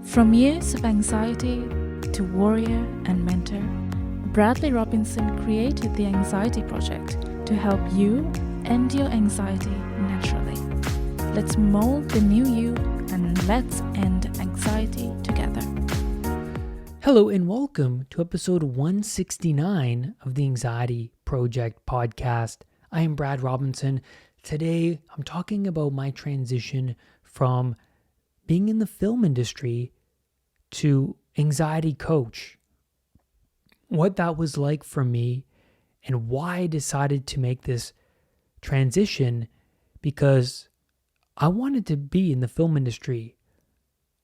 From years of anxiety to warrior and mentor, Bradley Robinson created the Anxiety Project to help you end your anxiety naturally. Let's mold the new you and let's end anxiety together. Hello and welcome to episode 169 of the Anxiety Project podcast. I am Brad Robinson. Today I'm talking about my transition from being in the film industry to anxiety coach. What that was like for me and why I decided to make this transition, because I wanted to be in the film industry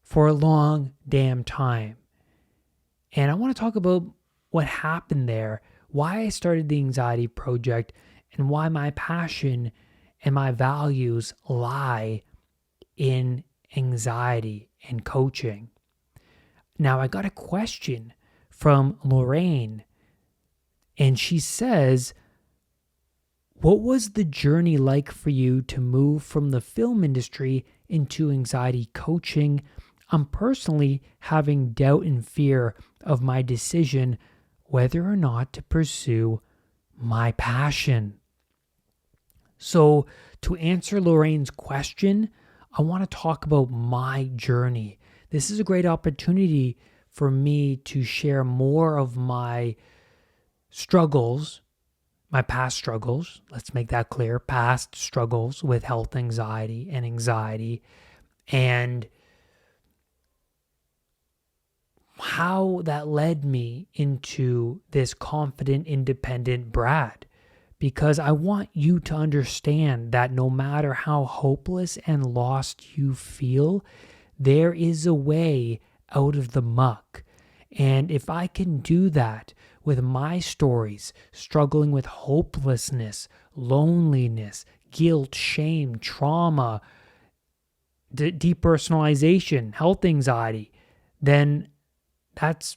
for a long damn time. And I want to talk about what happened there, why I started the Anxiety Project, and why my passion and my values lie in anxiety and coaching. Now, I got a question from Lorraine, and she says, what was the journey like for you to move from the film industry into anxiety coaching? I'm personally having doubt and fear of my decision whether or not to pursue my passion. So, to answer Lorraine's question, I want to talk about my journey. This is a great opportunity for me to share more of my struggles, my past struggles. Let's make that clear. Past struggles with health anxiety, and how that led me into this confident, independent Brad. Because I want you to understand that no matter how hopeless and lost you feel, there is a way out of the muck. And if I can do that with my stories, struggling with hopelessness, loneliness, guilt, shame, trauma, depersonalization, health anxiety, then that's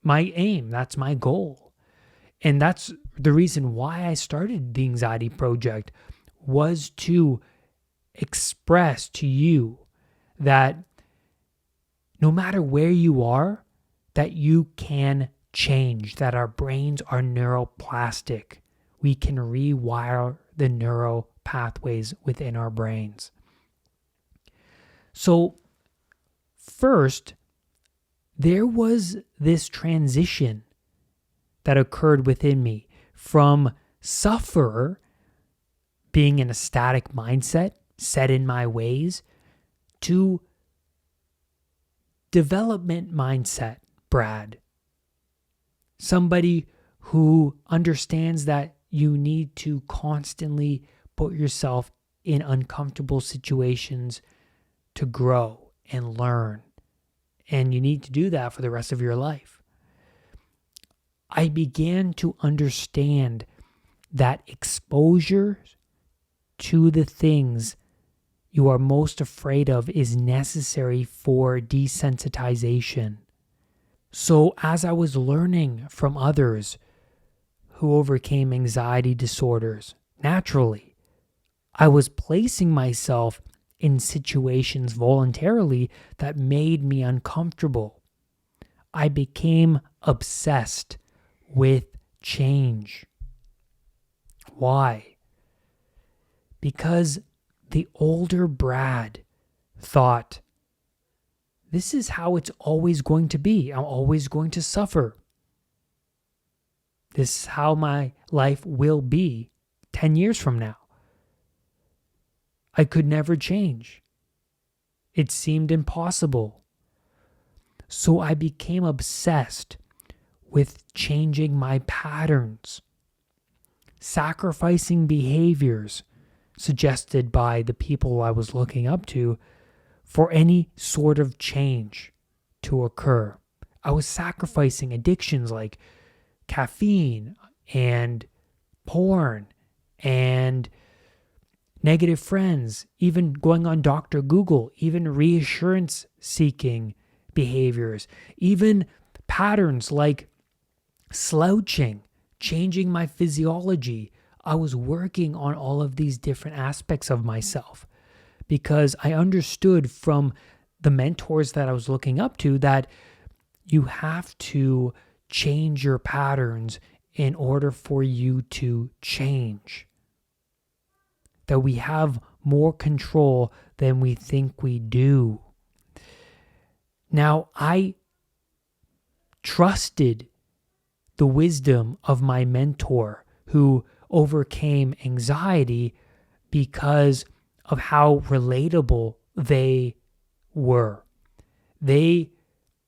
my aim. That's my goal. And that's the reason why I started the Anxiety Project, was to express to you that no matter where you are, that you can change, that our brains are neuroplastic. We can rewire the neural pathways within our brains. So first, there was this transition that occurred within me from sufferer, being in a static mindset, set in my ways, to development mindset, Brad. Somebody who understands that you need to constantly put yourself in uncomfortable situations to grow and learn. And you need to do that for the rest of your life. I began to understand that exposure to the things you are most afraid of is necessary for desensitization. So as I was learning from others who overcame anxiety disorders, naturally, I was placing myself in situations voluntarily that made me uncomfortable. I became obsessed with change. Why? Because the older Brad thought, this is how it's always going to be. I'm always going to suffer. This is how my life will be 10 years from now. I could never change. It seemed impossible. So I became obsessed with changing my patterns, sacrificing behaviors suggested by the people I was looking up to for any sort of change to occur. I was sacrificing addictions like caffeine and porn and negative friends, even going on Dr. Google, even reassurance seeking behaviors, even patterns like slouching, changing my physiology. I was working on all of these different aspects of myself because I understood from the mentors that I was looking up to that you have to change your patterns in order for you to change. That we have more control than we think we do. Now, I trusted the wisdom of my mentor who overcame anxiety because of how relatable they were. They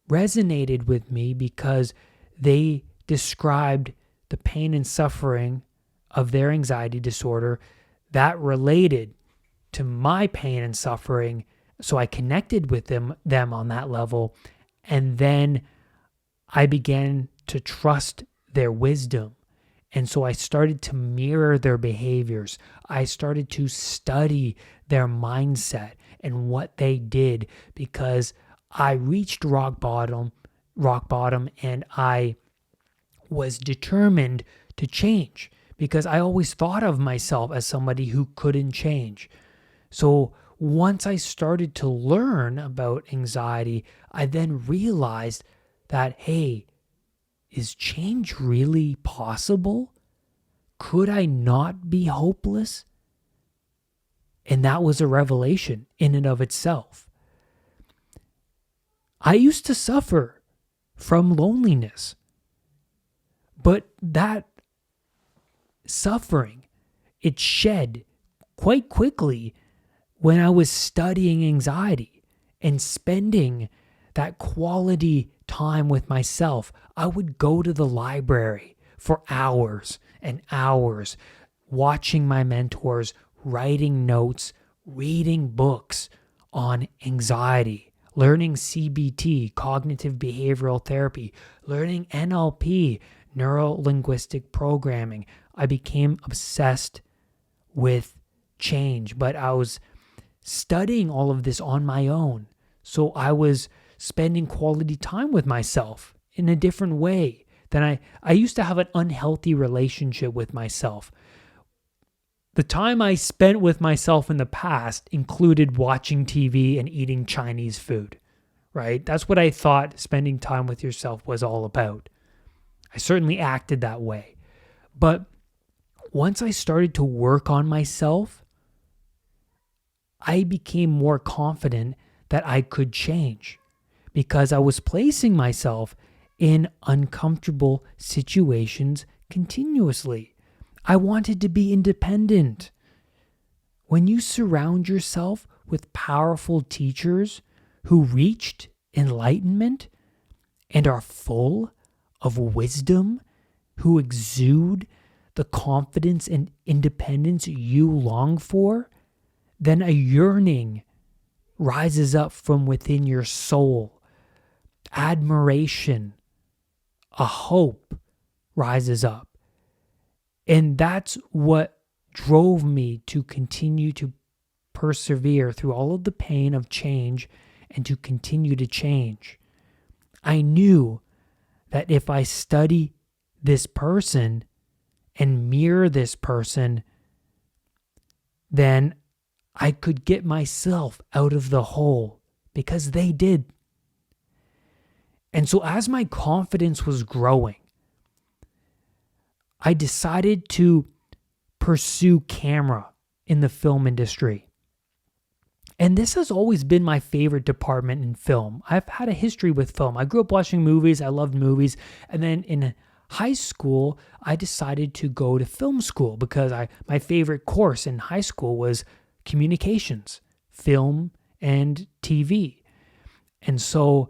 resonated with me because they described the pain and suffering of their anxiety disorder that related to my pain and suffering. So I connected with them on that level. And then I began to trust their wisdom. And so I started to mirror their behaviors. I started to study their mindset and what they did because I reached rock bottom, and I was determined to change because I always thought of myself as somebody who couldn't change. So once I started to learn about anxiety, I then realized that, hey, is change really possible? Could I not be hopeless? And that was a revelation in and of itself. I used to suffer from loneliness, but that suffering, it shed quite quickly when I was studying anxiety and spending that quality time with myself. I would go to the library for hours and hours, watching my mentors, writing notes, reading books on anxiety, learning CBT, cognitive behavioral therapy, learning NLP, neuro-linguistic programming. I became obsessed with change, but I was studying all of this on my own. So I was spending quality time with myself in a different way than I used to have an unhealthy relationship with myself. The time I spent with myself in the past included watching TV and eating Chinese food, right? That's what I thought spending time with yourself was all about. I certainly acted that way. But once I started to work on myself, I became more confident that I could change because I was placing myself in uncomfortable situations continuously. I wanted to be independent. When you surround yourself with powerful teachers who reached enlightenment and are full of wisdom, who exude the confidence and independence you long for, then a yearning rises up from within your soul. Admiration, a hope rises up. And that's what drove me to continue to persevere through all of the pain of change and to continue to change. I knew that if I study this person and mirror this person, then I could get myself out of the hole because they did. And so as my confidence was growing, I decided to pursue camera in the film industry. And this has always been my favorite department in film. I've had a history with film. I grew up watching movies. I loved movies. And then in high school, I decided to go to film school because my favorite course in high school was communications, film and TV. And so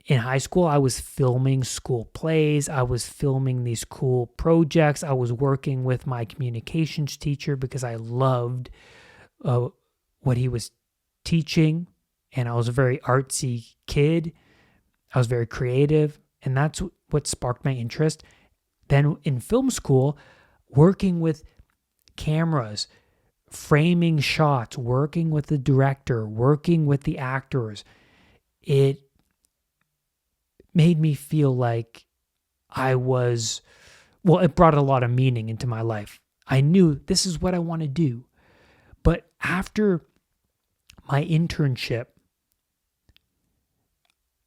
in high school, I was filming school plays. I was filming these cool projects. I was working with my communications teacher because I loved what he was teaching. And I was a very artsy kid. I was very creative. And that's what sparked my interest. Then in film school, working with cameras, framing shots, working with the director, working with the actors, it made me feel like it brought a lot of meaning into my life. I knew this is what I want to do. But after my internship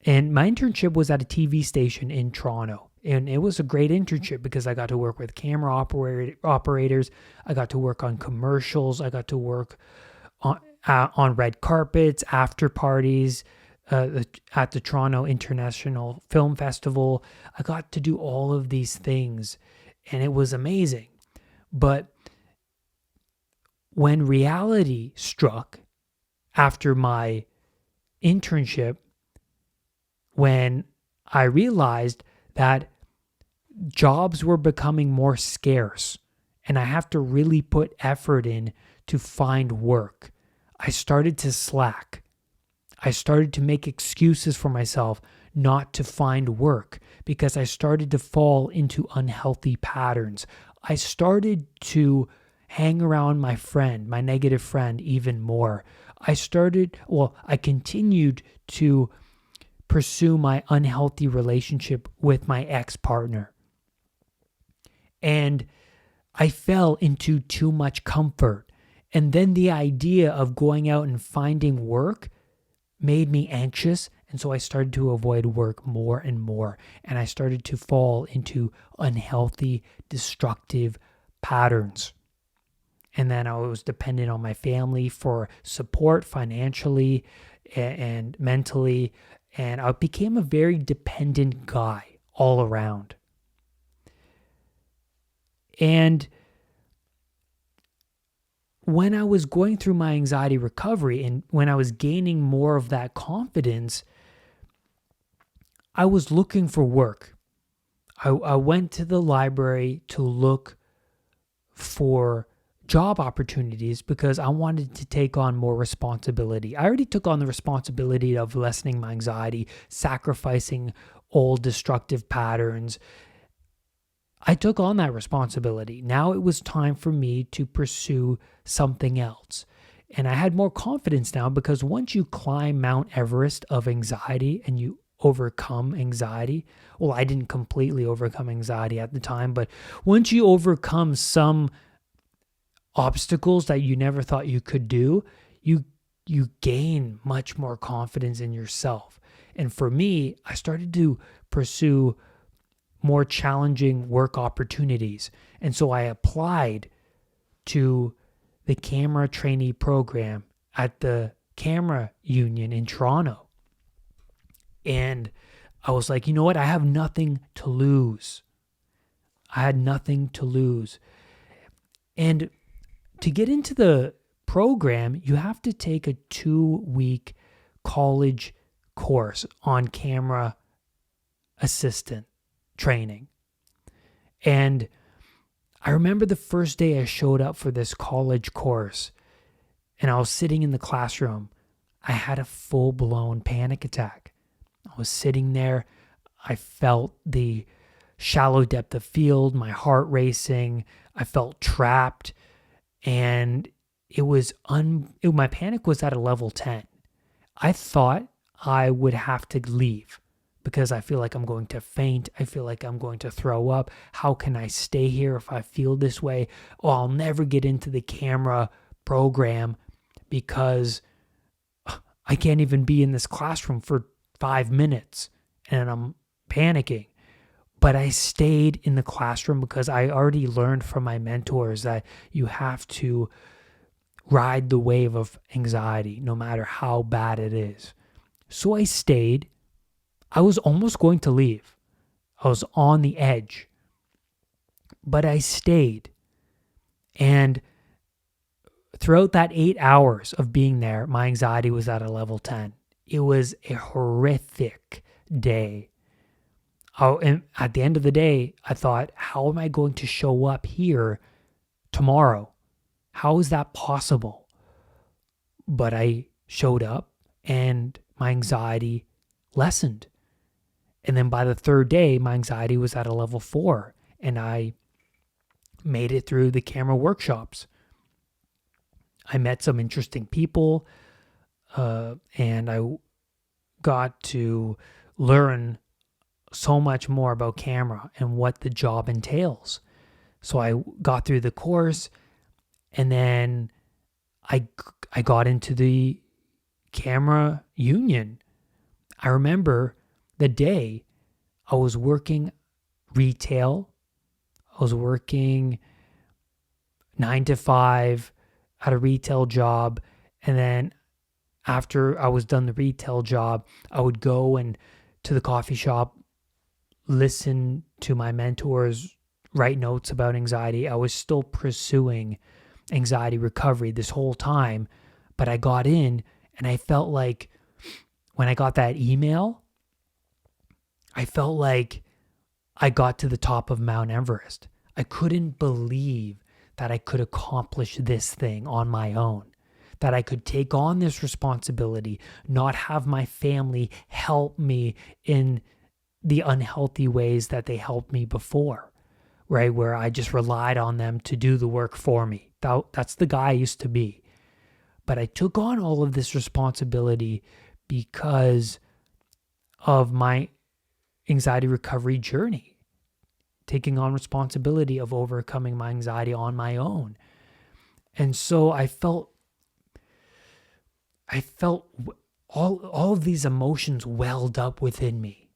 And my internship was at a TV station in Toronto. And it was a great internship because I got to work with camera operators. I got to work on commercials. I got to work on red carpets, after parties, at the Toronto International Film Festival. I got to do all of these things, and it was amazing. But when reality struck after my internship, when I realized that jobs were becoming more scarce and I have to really put effort in to find work, I started to slack. I started to make excuses for myself not to find work because I started to fall into unhealthy patterns. I started to hang around my negative friend, even more. I continued to pursue my unhealthy relationship with my ex-partner. And I fell into too much comfort. And then the idea of going out and finding work made me anxious. And so I started to avoid work more and more. And I started to fall into unhealthy, destructive patterns. And then I was dependent on my family for support financially and mentally. And I became a very dependent guy all around. And when I was going through my anxiety recovery and when I was gaining more of that confidence, I was looking for work. I went to the library to look for job opportunities because I wanted to take on more responsibility. I already took on the responsibility of lessening my anxiety, sacrificing old destructive patterns. I took on that responsibility. Now it was time for me to pursue something else. And I had more confidence now because once you climb Mount Everest of anxiety and you overcome anxiety, well, I didn't completely overcome anxiety at the time, but once you overcome some obstacles that you never thought you could do, you gain much more confidence in yourself. And for me, I started to pursue more challenging work opportunities. And so I applied to the camera trainee program at the camera union in Toronto. And I was like, you know what? I have nothing to lose. I had nothing to lose. And to get into the program, you have to take a 2-week college course on camera assistant training. And I remember the first day I showed up for this college course and I was sitting in the classroom. I had a full-blown panic attack. I was sitting there. I felt the shallow depth of field, my heart racing. I felt trapped. And my panic was at a level 10. I thought I would have to leave because I feel like I'm going to faint. I feel like I'm going to throw up. How can I stay here if I feel this way? Oh, I'll never get into the camera program because I can't even be in this classroom for 5 minutes and I'm panicking. But I stayed in the classroom because I already learned from my mentors that you have to ride the wave of anxiety no matter how bad it is. So I stayed. I was almost going to leave. I was on the edge. But I stayed. And throughout that 8 hours of being there, my anxiety was at a level 10. It was a horrific day. Oh, and at the end of the day, I thought, how am I going to show up here tomorrow? How is that possible? But I showed up and my anxiety lessened. And then by the third day, my anxiety was at a level 4 and I made it through the camera workshops. I met some interesting people and I got to learn so much more about camera and what the job entails. So I got through the course and then I got into the camera union. I remember the day I was working retail. I was working 9 to 5 at a retail job. And then after I was done the retail job, I would go and to the coffee shop, listen to my mentors, write notes about anxiety. I was still pursuing anxiety recovery this whole time, but I got in and I felt like when I got that email, I felt like I got to the top of Mount Everest. I couldn't believe that I could accomplish this thing on my own, that I could take on this responsibility, not have my family help me in the unhealthy ways that they helped me before, right? Where I just relied on them to do the work for me. That's the guy I used to be. But I took on all of this responsibility because of my anxiety recovery journey, taking on responsibility of overcoming my anxiety on my own. And so I felt all of these emotions welled up within me.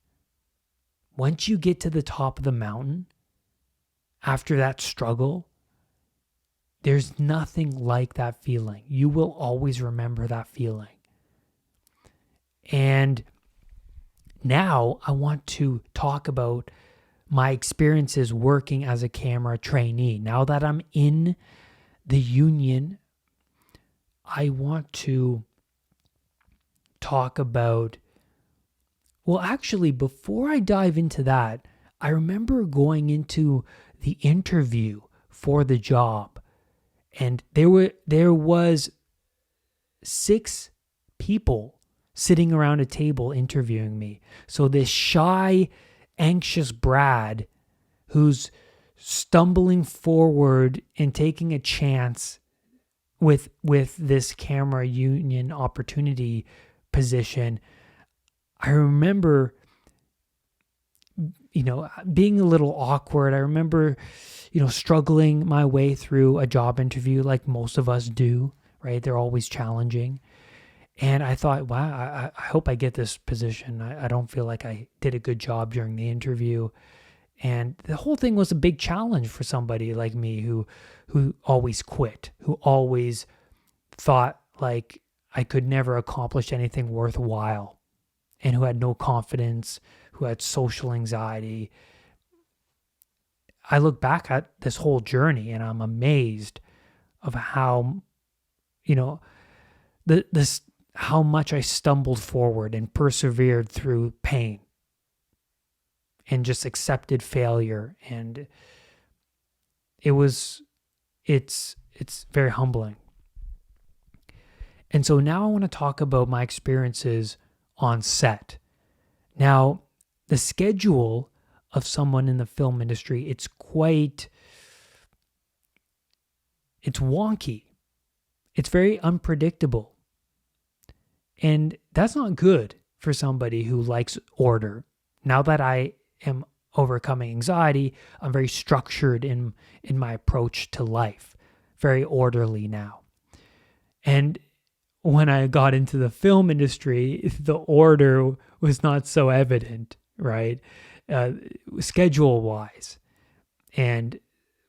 Once you get to the top of the mountain, after that struggle, there's nothing like that feeling. You will always remember that feeling. And now I want to talk about my experiences working as a camera trainee. Now that I'm in the union, I want to talk about, well, actually, before I dive into that, I remember going into the interview for the job, and there was 6 people sitting around a table interviewing me. So this shy, anxious Brad who's stumbling forward and taking a chance with this camera union opportunity position. I remember, being a little awkward. I remember, struggling my way through a job interview like most of us do, right? They're always challenging. And I thought, wow, I hope I get this position. I don't feel like I did a good job during the interview. And the whole thing was a big challenge for somebody like me who always quit, who always thought like I could never accomplish anything worthwhile, and who had no confidence, who had social anxiety. I look back at this whole journey and I'm amazed of how, how much I stumbled forward and persevered through pain and just accepted failure. And it's very humbling. And so now I want to talk about my experiences on set. Now, the schedule of someone in the film industry, it's wonky. It's very unpredictable. And that's not good for somebody who likes order. Now that I am overcoming anxiety, I'm very structured in my approach to life, very orderly now. And when I got into the film industry, the order was not so evident, right? Schedule-wise and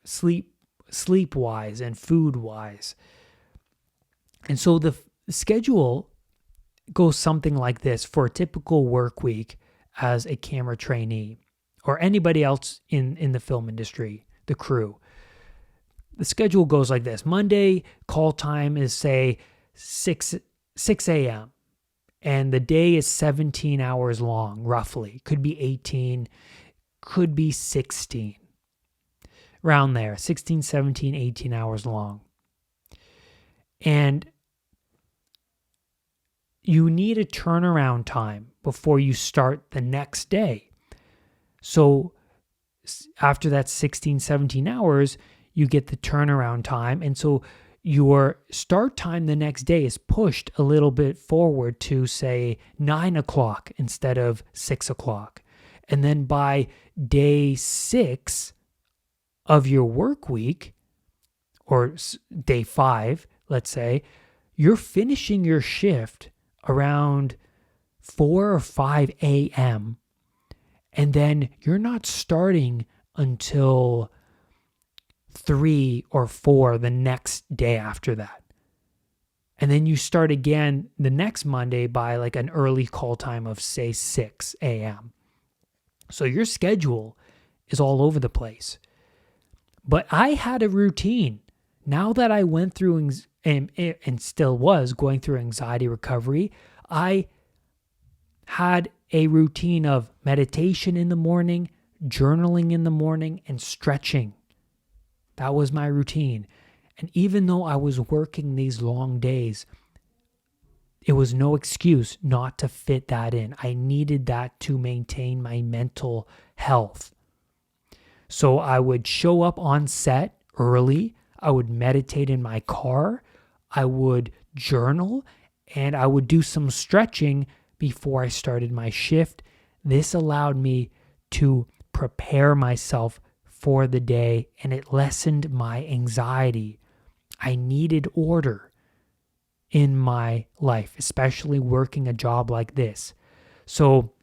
sleep-wise and food-wise. And so the schedule goes something like this for a typical work week as a camera trainee or anybody else in the film industry, the crew. The schedule goes like this. Monday, call time is, say, 6 a.m. and the day is 17 hours long, roughly. Could be 18, could be 16. Around there, 16, 17, 18 hours long. And you need a turnaround time before you start the next day. So after that 16, 17 hours, you get the turnaround time. And so your start time the next day is pushed a little bit forward to, say, 9 o'clock instead of 6 o'clock. And then by day 6 of your work week, or day 5, let's say, you're finishing your shift around 4 or 5 a.m. And then you're not starting until 3 or 4 the next day after that. And then you start again the next Monday by like an early call time of, say, 6 a.m. So your schedule is all over the place. But I had a routine. Now that I went through and still was going through anxiety recovery, I had a routine of meditation in the morning, journaling in the morning, and stretching. That was my routine. And even though I was working these long days, it was no excuse not to fit that in. I needed that to maintain my mental health. So I would show up on set early. I would meditate in my car. I would journal, and I would do some stretching before I started my shift. This allowed me to prepare myself for the day, and it lessened my anxiety. I needed order in my life, especially working a job like this. So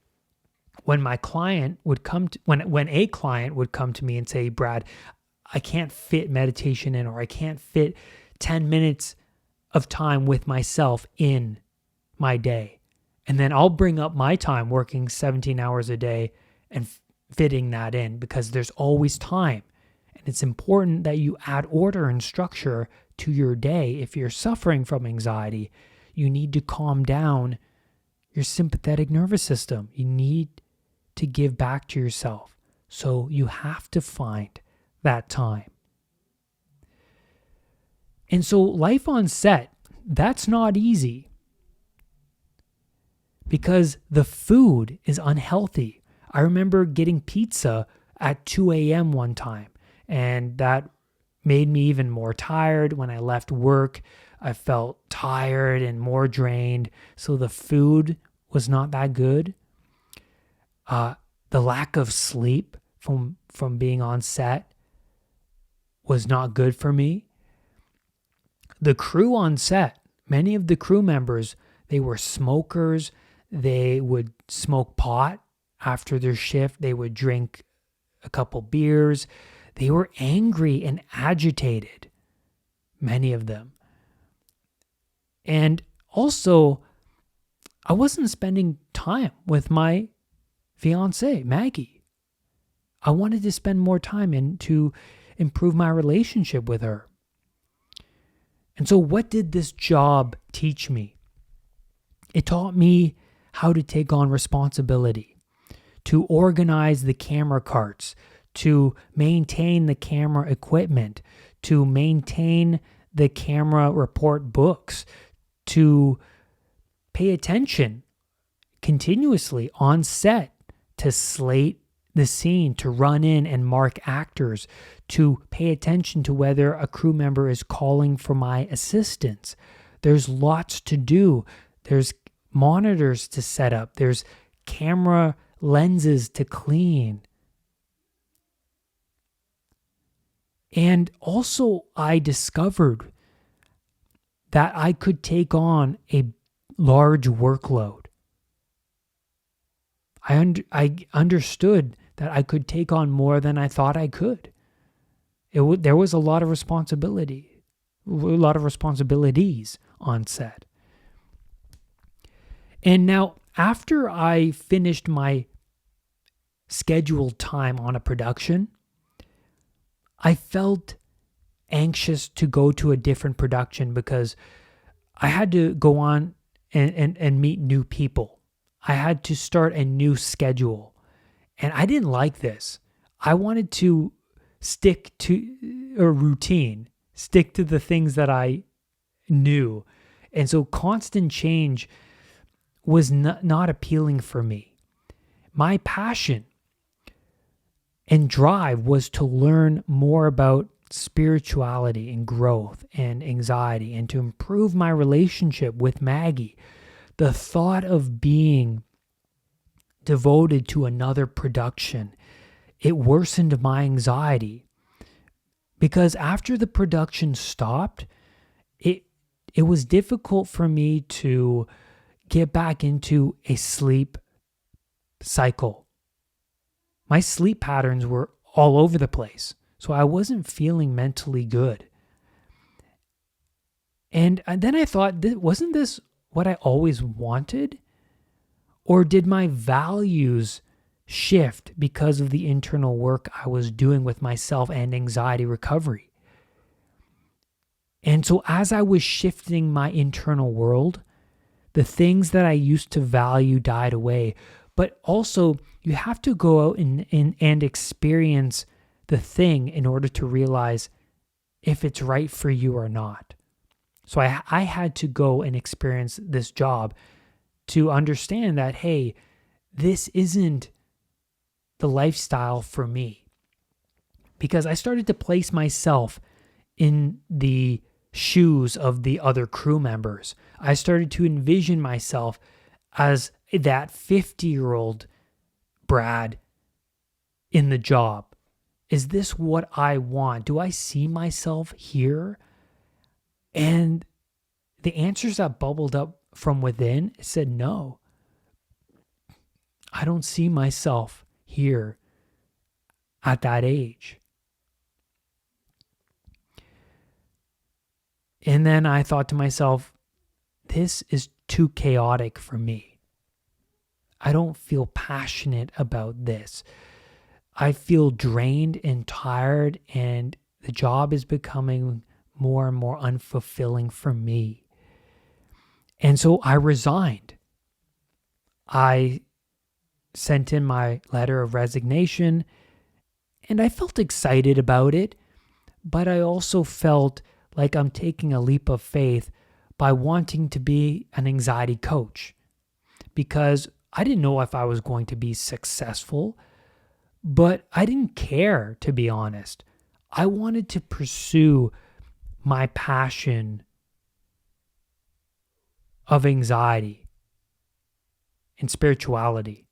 when my client would come to, when a client would come to me and say, Brad, I can't fit meditation in, or I can't fit 10 minutes of time with myself in my day. And then I'll bring up my time working 17 hours a day and fitting that in, because there's always time. And it's important that you add order and structure to your day. If you're suffering from anxiety, you need to calm down your sympathetic nervous system. You need to give back to yourself. So you have to find that time. And so life on set, that's not easy, because the food is unhealthy. I remember getting pizza at 2 a.m. one time, and that made me even more tired. When I left work, I felt tired and more drained. So the food was not that good. The lack of sleep from being on set was not good for me. The crew on set, many of the crew members, they were smokers. They would smoke pot after their shift. They would drink a couple beers. They were angry and agitated, many of them. And also, I wasn't spending time with my fiancée, Maggie. I wanted to spend more time and to improve my relationship with her. And so what did this job teach me? It taught me how to take on responsibility, to organize the camera carts, to maintain the camera equipment, to maintain the camera report books, to pay attention continuously on set, to slate the scene, to run in and mark actors, to pay attention to whether a crew member is calling for my assistance. There's lots to do. There's monitors to set up. There's camera lenses to clean. And also, I discovered that I could take on a large workload. I understood that I could take on more than I thought I could. There was a lot of responsibilities on set. And now, after I finished my scheduled time on a production, I felt anxious to go to a different production, because I had to go on and meet new people. I had to start a new schedule. And I didn't like this. I wanted to stick to a routine, stick to the things that I knew. And so constant change was not appealing for me. My passion and drive was to learn more about spirituality and growth and anxiety, and to improve my relationship with Maggie. The thought of being devoted to another production, it worsened my anxiety, because after the production stopped, it was difficult for me to get back into a sleep cycle. my sleep patterns were all over the place. So I wasn't feeling mentally good. And then I thought, wasn't this what I always wanted? Or did my values shift because of the internal work I was doing with myself and anxiety recovery? And so as I was shifting my internal world, the things that I used to value died away. But also, you have to go out and experience the thing in order to realize if it's right for you or not. So I had to go and experience this job to understand that, hey, this isn't the lifestyle for me. Because I started to place myself in the shoes of the other crew members. I started to envision myself as that 50-year-old Brad in the job. Is this what I want? Do I see myself here? And the answers that bubbled up from within said, no, I don't see myself here at that age. And then I thought to myself, this is too chaotic for me. I don't feel passionate about this. I feel drained and tired, and the job is becoming more and more unfulfilling for me. And so I resigned. I sent in my letter of resignation, and I felt excited about it, but I also felt like I'm taking a leap of faith by wanting to be an anxiety coach, because I didn't know if I was going to be successful, but I didn't care, to be honest. I wanted to pursue my passion of anxiety and spirituality,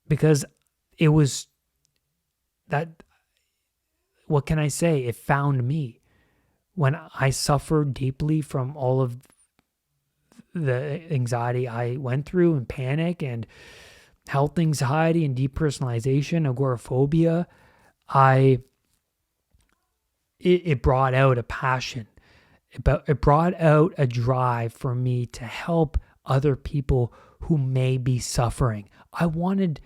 because it was that, what can I say? It found me. When I suffered deeply from all of the anxiety I went through, and panic and health anxiety and depersonalization, agoraphobia, it brought out a passion. It brought out a drive for me to help other people who may be suffering. I wanted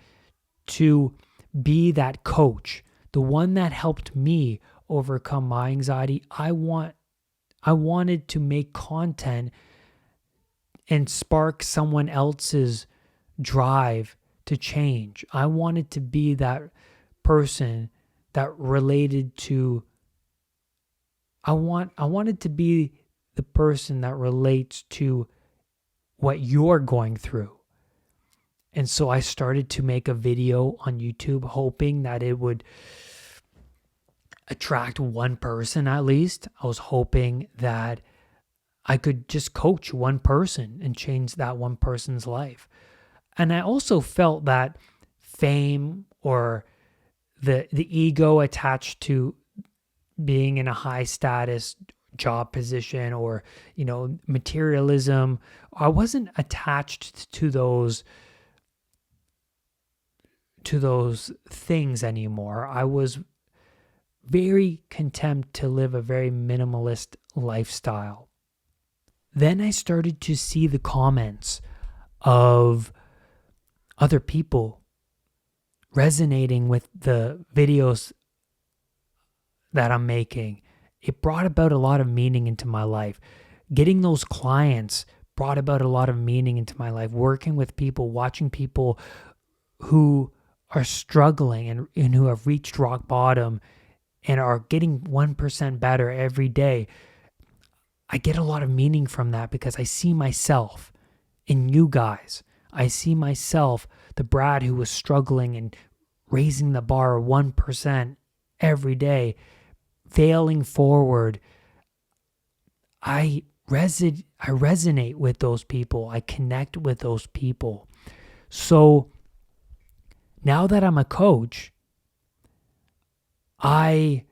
to be that coach, the one that helped me overcome my anxiety. I wanted to make content and spark someone else's drive to change. I wanted to be that person that related to I wanted to be the person that relates to what you're going through. And so I started to make a video on YouTube, hoping that it would attract one person at least. I was hoping that I could just coach one person and change that one person's life. And I also felt that fame, or the ego attached to being in a high status job position, or, materialism, I wasn't attached to those things anymore. I was very content to live a very minimalist lifestyle. Then I started to see the comments of other people resonating with the videos that I'm making. It brought about a lot of meaning into my life. Getting those clients brought about a lot of meaning into my life. Working with people, watching people who are struggling and who have reached rock bottom and are getting 1% better every day. I get a lot of meaning from that, because I see myself in you guys. I see myself, the Brad who was struggling and raising the bar 1% every day, failing forward. I resonate with those people. I connect with those people. So now that I'm a coach, I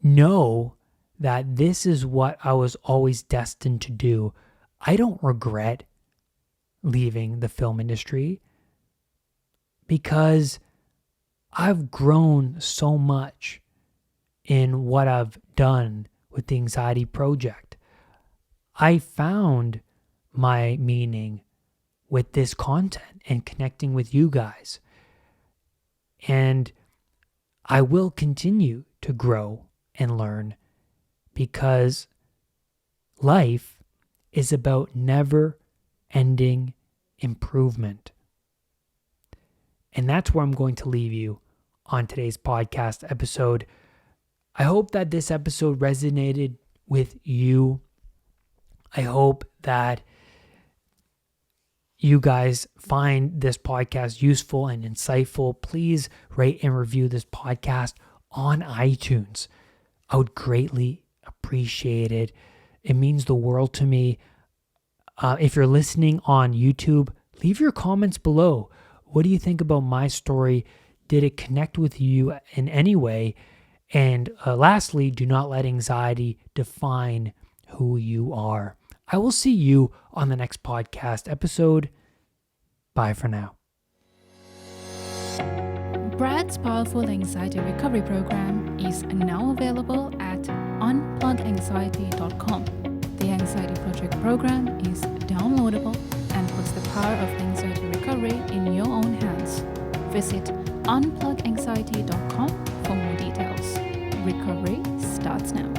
know that this is what I was always destined to do. I don't regret leaving the film industry, because I've grown so much in what I've done with the Anxiety Project. I found my meaning with this content and connecting with you guys. And I will continue to grow and learn because life is about never-ending improvement. And that's where I'm going to leave you on today's podcast episode. I hope that this episode resonated with you. I hope that you guys find this podcast useful and insightful. Please rate and review this podcast on iTunes. I would greatly appreciate it. It means the world to me. If you're listening on YouTube, leave your comments below. What do you think about my story? Did it connect with you in any way? And lastly, do not let anxiety define who you are. I will see you on the next podcast episode. Bye for now. Brad's powerful anxiety recovery program is now available at unpluganxiety.com. The Anxiety Project program is downloadable and puts the power of anxiety recovery in your own hands. Visit unpluganxiety.com for more details. Recovery starts now.